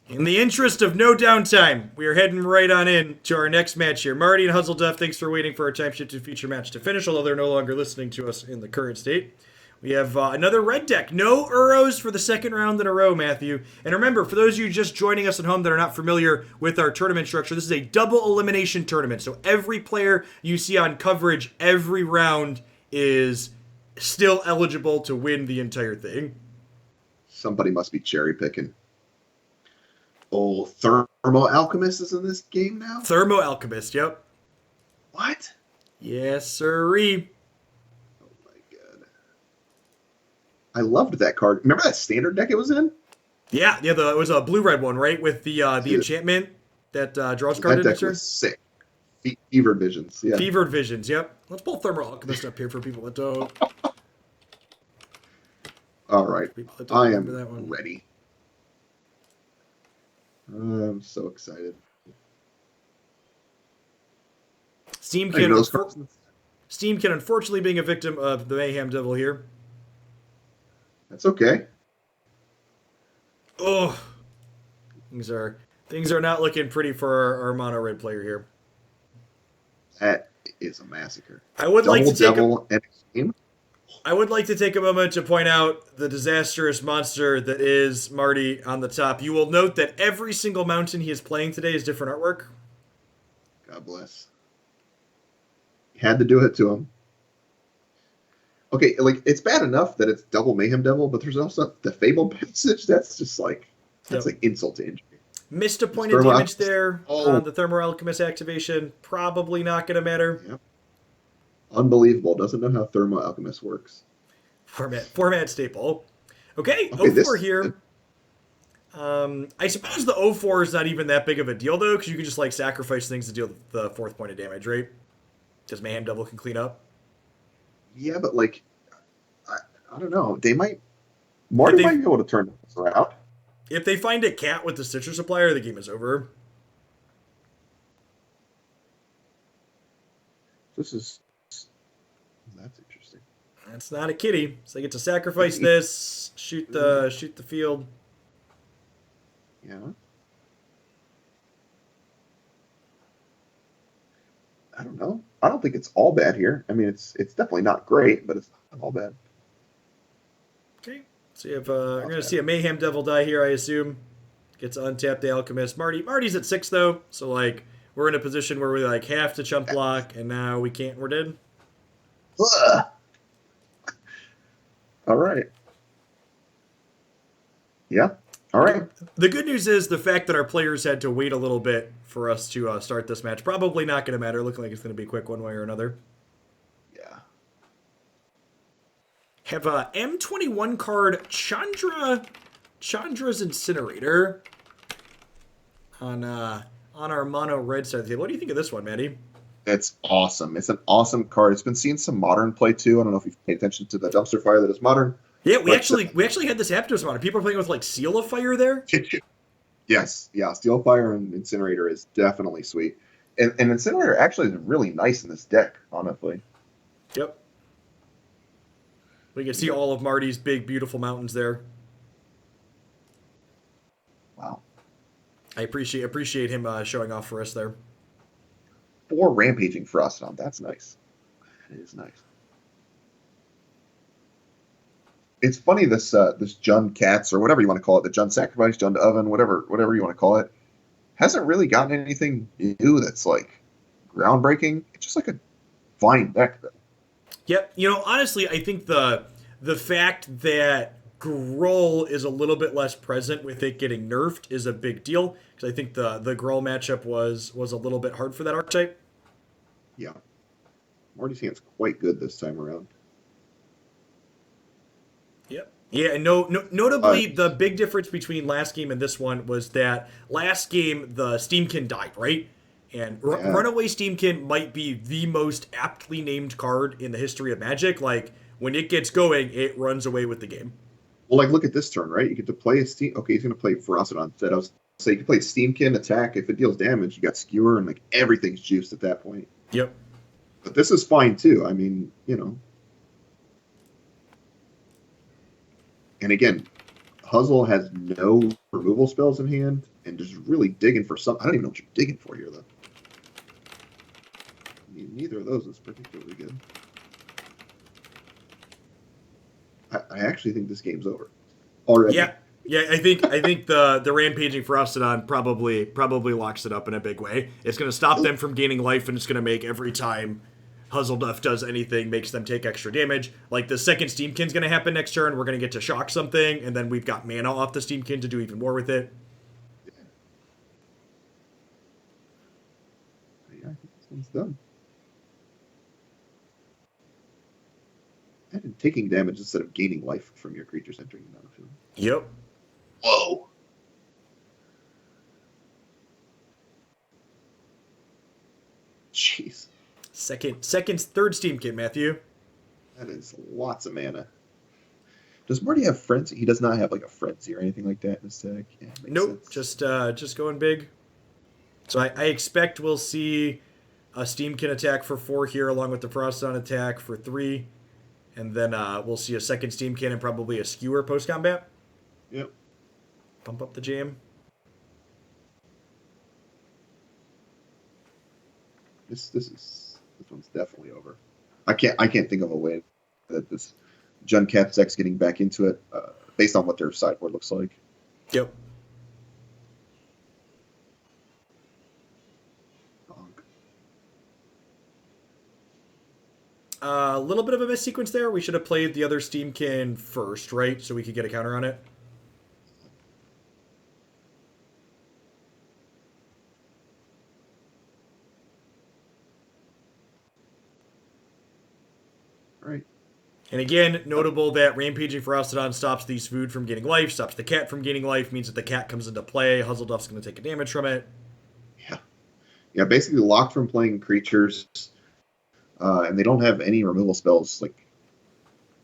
In the interest of no downtime, we are heading right on in to our next match here. Marty and Huzzleduff, thanks for waiting for our time-shifted feature match to finish, although they're no longer listening to us in the current state. We have another red deck. No Uros for the second round in a row, Matthew. And remember, for those of you just joining us at home that are not familiar with our tournament structure, this is a double elimination tournament. So every player you see on coverage every round is still eligible to win the entire thing. Somebody must be cherry picking. Oh, Thermo Alchemist is in this game now? Thermo Alchemist, yep. What? Yes, sirree. Oh my god. I loved that card. Remember that standard deck it was in? Yeah, it was a blue-red one, right? With the enchantment that draws card That deck inhibitor. was sick. Fevered Visions, yeah. Fevered Visions, yep. Let's pull Thermo Alchemist up here for people that don't. All right. I am ready. I'm so excited. Steamkin, unfortunately being a victim of the Mayhem Devil here. That's okay. Oh, things are not looking pretty for our mono red player here. That is a massacre. I would like to take a moment to point out the disastrous monster that is Marty on the top. You will note that every single mountain he is playing today is different artwork. God bless. Had to do it to him. Okay, like it's bad enough that it's double Mayhem Devil, but there's also the Fable passage. That's just like like insult to injury. Missed a point of damage there on the Thermo Alchemist activation. Probably not going to matter. Yep. Unbelievable. Doesn't know how Thermo Alchemist works. Format staple. Okay, 04 here. I suppose the 04 is not even that big of a deal, though, because you can just like sacrifice things to deal the 4th point of damage, right? Because Mayhem Devil can clean up. Yeah, but like, I don't know. Marty might be able to turn this around. If they find a cat with the Stitcher Supplier, the game is over. That's interesting. That's not a kitty. So they get to sacrifice this, shoot the field. Yeah. I don't know. I don't think it's all bad here. I mean, it's definitely not great, but it's not all bad. Okay. So you have we're gonna see a Mayhem Devil die here, I assume. Gets to untap the Alchemist. Marty's at 6 though, so like we're in a position where we like have to chump block, and now we can't. We're dead. Ugh. All right. Yeah. All right. The good news is the fact that our players had to wait a little bit for us to start this match. Probably not going to matter. Looking like it's going to be quick one way or another. Yeah. Have a M21 card, Chandra's Incinerator on our mono red side of the table. What do you think of this one, Maddie? It's awesome. It's an awesome card. It's been seeing some modern play too. I don't know if you've paid attention to the dumpster fire that is modern. Yeah, we actually had this happen to us modern. People are playing with like Seal of Fire there. Yes, yeah. Steel Fire and Incinerator is definitely sweet. And Incinerator actually is really nice in this deck, honestly. Yep. We can see all of Marty's big, beautiful mountains there. Wow. I appreciate him showing off for us there. 4 Rampaging Frostodon. That's nice. That is nice. It's funny this Jund Cats or whatever you want to call it, the Jund Sacrifice, Jund Oven, whatever you want to call it, hasn't really gotten anything new that's like groundbreaking. It's just like a fine deck though. Yep. Honestly, I think the fact that Gruul is a little bit less present with it getting nerfed is a big deal, because I think the Gruul matchup was a little bit hard for that archetype. Yeah. Marty's hand's quite good this time around. Yep. Yeah, and notably, the big difference between last game and this one was that last game, the Steamkin died, right? And Runaway Steamkin might be the most aptly named card in the history of Magic. Like, when it gets going, it runs away with the game. Well, like, look at this turn, right? You get to play a Steam... Okay, he's going to play Ferocity instead. I was say you can play Steamkin, attack. If it deals damage, you got Skewer, and, like, everything's juiced at that point. Yep. But this is fine, too. I mean, And again, Puzzle has no removal spells in hand and just really digging for some. I don't even know what you're digging for here, though. Neither of those is particularly good. I actually think this game's over already. Yeah, yeah. I think the rampaging for Astrodon probably locks it up in a big way. It's going to stop them from gaining life, and it's going to make every time Huzzleduff does anything makes them take extra damage. Like the second Steamkin's going to happen next turn, we're going to get to shock something, and then we've got mana off the Steamkin to do even more with it. Yeah, I think this one's done. And taking damage instead of gaining life from your creatures entering the battlefield. Yep. Whoa. Jeez. Third Steamkin, Matthew. That is lots of mana. Does Marty have Frenzy? He does not have like a Frenzy or anything like that in his deck. Yeah, Nope, sense. just going big. So I expect we'll see a Steamkin attack for 4 here, along with the Frostodon attack for 3. And then we'll see a second Steamkin and probably a Skewer post-combat. Yep. Pump up the jam. This one's definitely over. I can't think of a way that this Junkat's deck's getting back into it based on what their sideboard looks like. Yep. A little bit of a miss sequence there. We should have played the other Steamkin first, right? So we could get a counter on it. Right. And again, notable that Rampaging Frostodon stops these food from gaining life, stops the cat from gaining life, means that the cat comes into play. Huzzleduff's going to take a damage from it. Yeah, basically locked from playing creatures, and they don't have any removal spells like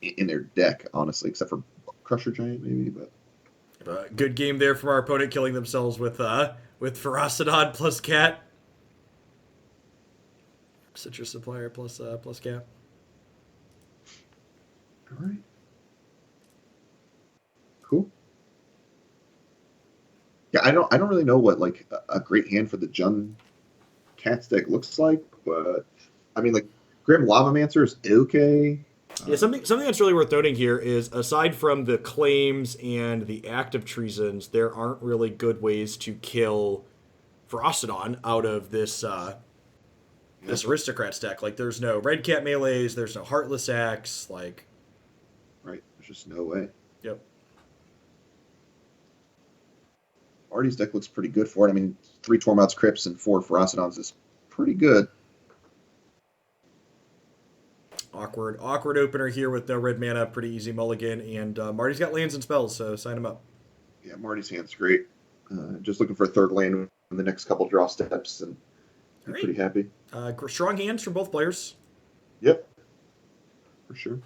in their deck, honestly, except for Crusher Giant, maybe. But Good game there from our opponent, killing themselves with Ferocodon plus cat. Citrus Supplier plus cat. all right, cool. Yeah, I don't really know what like a great hand for the Jun Cat's deck looks like, but I mean, like Grim Lavamancer is okay. Yeah, something that's really worth noting here is, aside from the claims and the active treasons, there aren't really good ways to kill Ferocodon out of this this Aristocrats deck. Like, there's no Red Cat melees, there's no Heartless Axe, like... Right, there's just no way. Yep. Artie's deck looks pretty good for it. I mean, 3 Tormod's Crypts and 4 Ferocodons is pretty good. Awkward opener here with no red mana, pretty easy mulligan, and Marty's got lands and spells, so sign him up. Yeah, Marty's hand's great. Just looking for a third land in the next couple draw steps, and I'm pretty happy. Strong hands from both players. Yep, for sure.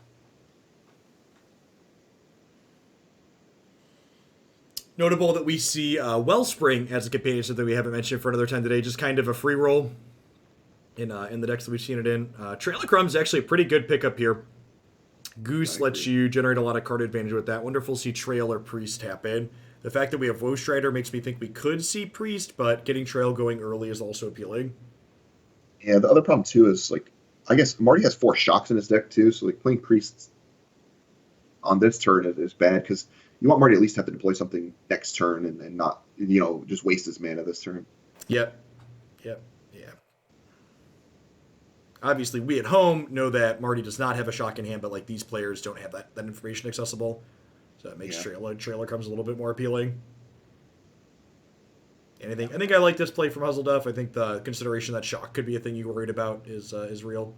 Notable that we see Wellspring as a companion that we haven't mentioned for another time today, just kind of a free roll in the decks that we've seen it in. Trail of Crumbs is actually a pretty good pickup here. Goose lets you generate a lot of card advantage with that. Wonderful to see Trail or Priest happen. The fact that we have Woe Strider makes me think we could see Priest, but getting Trail going early is also appealing. Yeah, the other problem too is, like, I guess Marty has 4 shocks in his deck too, so like playing Priests on this turn is bad, because you want Marty at least to have to deploy something next turn and not, just waste his mana this turn. Yep. Yeah. Obviously, we at home know that Marty does not have a shock in hand, but like these players don't have that information accessible. So that makes Trailer Comes a little bit more appealing. And I think I like this play from Huzzleduff. I think the consideration that shock could be a thing you worried about is real.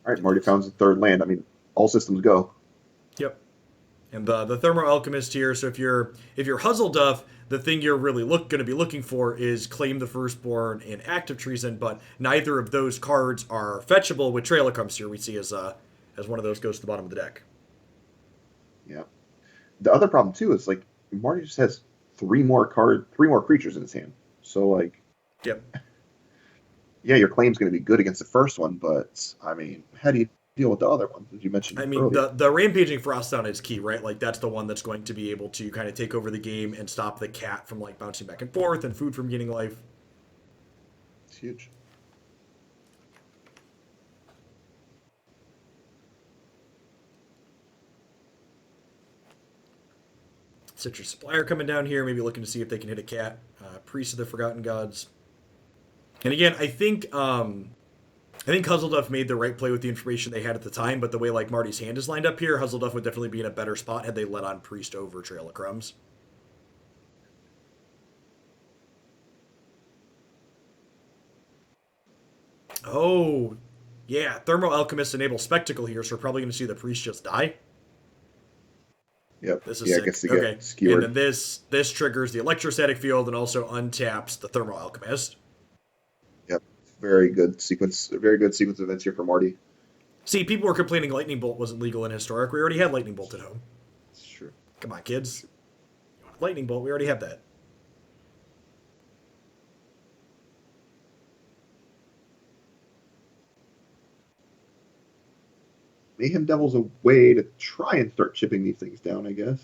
All right, Marty found the third land. I mean, all systems go. Yep. And the Thermo Alchemist here. So if you're Huzzleduff, the thing you're really going to be looking for is Claim the Firstborn and Active Treason, but neither of those cards are fetchable with Trail of Crumbs here. We see as one of those goes to the bottom of the deck. Yeah. The other problem too is, like, Marty just has 3 more creatures in his hand. So like, yep. Yeah, your claim's going to be good against the first one, but I mean, how do you deal with the other ones, as you mentioned I mean, earlier? the rampaging Frostdown is key, right? Like that's the one that's going to be able to kind of take over the game and stop the cat from like bouncing back and forth and food from gaining life. It's huge. Citrus Supplier coming down here, maybe looking to see if they can hit a cat. Priest of the Forgotten Gods. And again, I think Huzzleduff made the right play with the information they had at the time, but the way like Marty's hand is lined up here, Huzzleduff would definitely be in a better spot had they let on Priest over Trail of Crumbs. Oh, yeah. Thermo Alchemist enable Spectacle here, so we're probably going to see the Priest just die. Yep. This is Yeah, I sick. guess they get Okay. And then skewered. this triggers the electrostatic field and also untaps the Thermo Alchemist. Yep. Very good sequence. Very good sequence of events here for Marty. See, people were complaining Lightning Bolt wasn't legal in Historic. We already had Lightning Bolt at home. It's true. Come on, kids. Lightning Bolt, we already have that. Mayhem Devil's a way to try and start chipping these things down, I guess.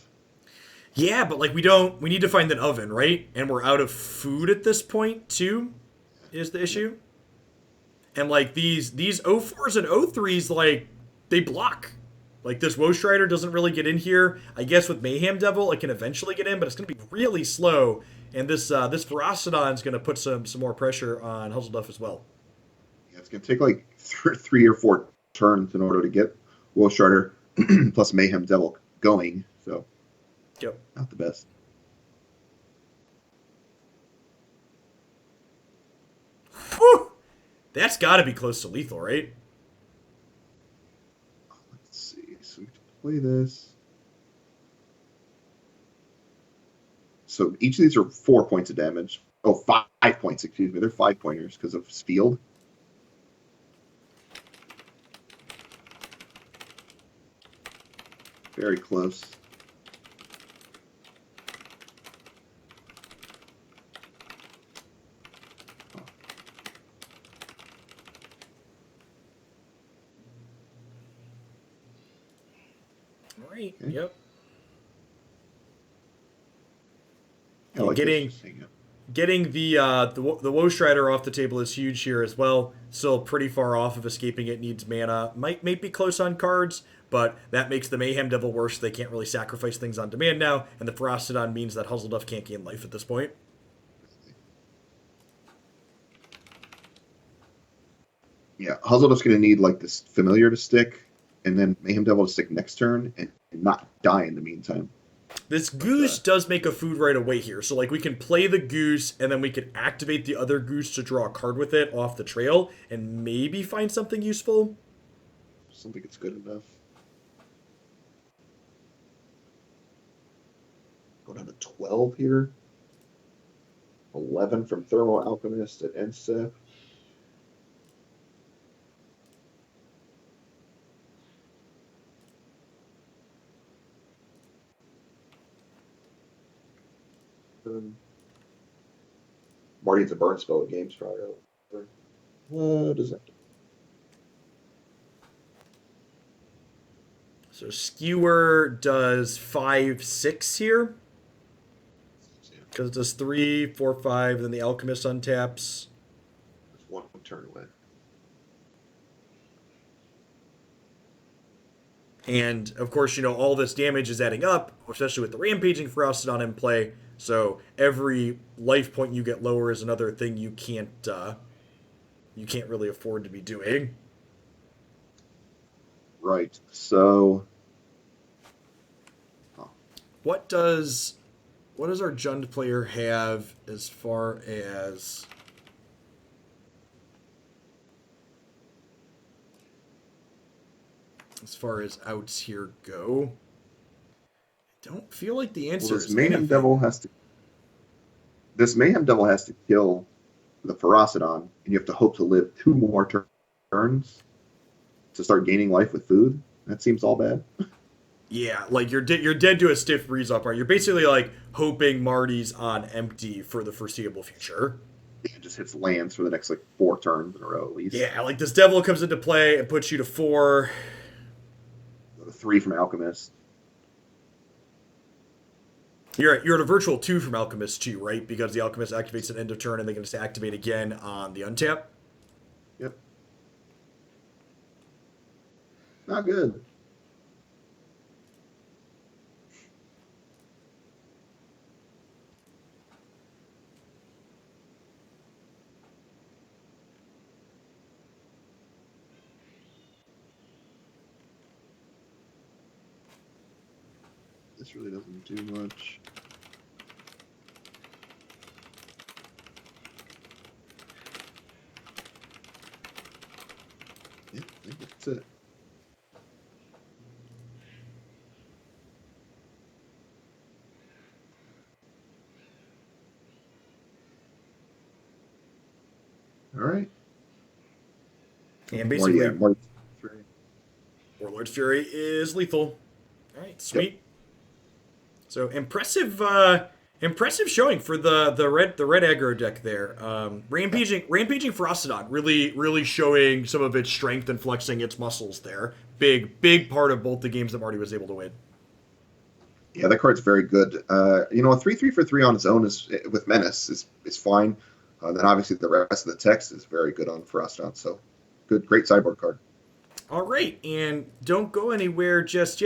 Yeah, but like we need to find an oven, right? And we're out of food at this point too, is the issue. And like these O4s and O3s, like they block. Like this Woe Strider doesn't really get in here. I guess with Mayhem Devil, it can eventually get in, but it's gonna be really slow. And this Ferocidon's gonna put some more pressure on Huzzleduff as well. Yeah, it's going to take like 3 or 4 turns in order to get Wolf Strider plus Mayhem Devil going. So, Yep. not the best. Whew! That's got to be close to lethal, right? Let's see. So we have to play this. So each of these are 4 points of damage. Oh, 5 points, excuse me. They're 5 pointers because of field. Very close. Right. Okay. Yep. I like this. Getting Just hang up. getting the Woe Strider off the table is huge here as well. Still pretty far off of escaping it. Needs mana. Might be close on cards, but that makes the Mayhem Devil worse. They can't really sacrifice things on demand now, and the Ferocidon means that Huzzleduff can't gain life at this point. Yeah, Huzzleduff's going to need like this familiar to stick, and then Mayhem Devil to stick next turn and not die in the meantime. This Goose does make a food right away here, so like we can play the Goose, and then we can activate the other Goose to draw a card with it off the trail, and maybe find something useful. I don't think it's good enough. Go down to 12 here. 11 from Thermal Alchemist at end step. Marty needs a burn spell at game start. What is that? So Skewer does 5/6 here. Because it does 3, 4, 5, then the Alchemist untaps. It's one turn away. And of course, all this damage is adding up, especially with the Rampaging Ferocidon in play. So every life point you get lower is another thing you can't really afford to be doing. Right. So What does our Jund player have as far as outs here go? I don't feel like the answer this is Mayhem anything. Devil has to. This Mayhem Devil has to kill the Ferocidon, and you have to hope to live 2 more turns to start gaining life with food. That seems all bad. Yeah, like you're dead to a stiff freeze up, right? You're basically like hoping Marty's on empty for the foreseeable future. It just hits lands for the next like 4 turns in a row at least. Yeah, like this Devil comes into play and puts you to 4. The 3 from Alchemist. You're at a virtual 2 from Alchemist too, right? Because the Alchemist activates at end of turn and they can just activate again on the untap. Yep. Not good. This really doesn't do much. Yeah, I think that's it. All right. And basically, More. Warlord's Fury is lethal. All right, sweet. Yep. So impressive showing for the red aggro deck there. Rampaging Frostodon really showing some of its strength and flexing its muscles there. Big part of both the games that Marty was able to win. Yeah, that card's very good. A 3/3 for 3 on its own is with Menace is fine. Then obviously the rest of the text is very good on Frostodon. So great sideboard card. All right, and don't go anywhere just yet.